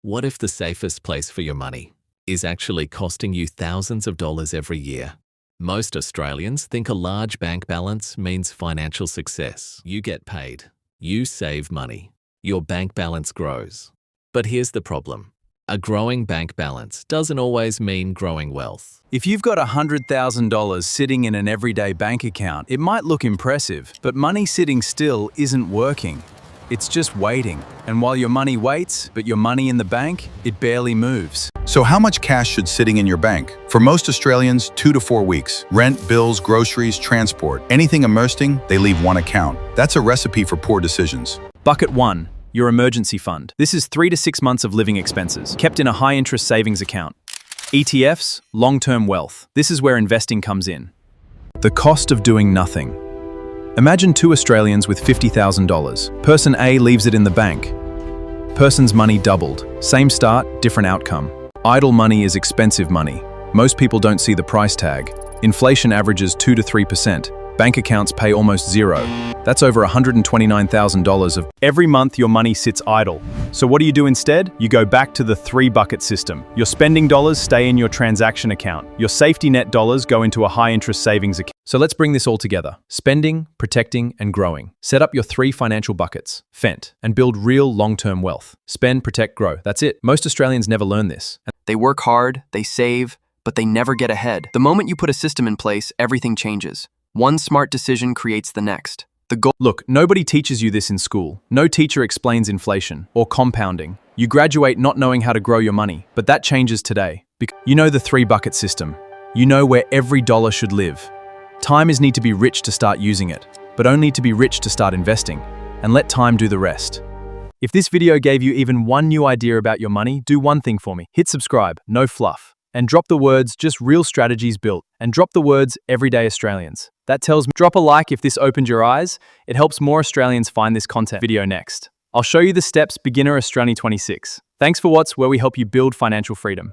What if the safest place for your money is actually costing you thousands of dollars every year? Most Australians think a large bank balance means financial success. You get paid. You save money. Your bank balance grows. But here's the problem. A growing bank balance doesn't always mean growing wealth. If you've got $100,000 sitting in an everyday bank account, it might look impressive, but money sitting still isn't working. It's just waiting. And while your money waits, but your money in the bank, it barely moves. So how much cash should sitting in your bank? For most Australians, 2 to 4 weeks. Rent, bills, groceries, transport. Anything emerging, they leave one account. That's a recipe for poor decisions. Bucket 1. Your emergency fund. This is 3 to 6 months of living expenses, kept in a high-interest savings account. ETFs, long-term wealth. This is where investing comes in. The cost of doing nothing. Imagine 2 Australians with $50,000. Person A leaves it in the bank. Person's money doubled. Same start, different outcome. Idle money is expensive money. Most people don't see the price tag. Inflation averages 2 to 3%. Bank accounts pay almost zero. That's over $129,000 of every month your money sits idle. So what do you do instead? You go back to the 3-bucket system. Your spending dollars stay in your transaction account. Your safety net dollars go into a high-interest savings account. So let's bring this all together. Spending, protecting, and growing. Set up your 3 financial buckets, FENT, and build real long-term wealth. Spend, protect, grow. That's it. Most Australians never learn this. They work hard, they save, but they never get ahead. The moment you put a system in place, everything changes. One smart decision creates the next. Look, nobody teaches you this in school. No teacher explains inflation or compounding. You graduate not knowing how to grow your money, but that changes today. You know the 3-bucket system. You know where every dollar should live. Time is need to be rich to start using it, but only to be rich to start investing, and let time do the rest. If this video gave you even one new idea about your money, do one thing for me. Hit subscribe, no fluff, and drop the words, just real strategies built, and drop the words, everyday Australians. That tells me, drop a like if this opened your eyes. It helps more Australians find this content. Video next. I'll show you the steps, Beginner Australia 26. Thanks for where we help you build financial freedom.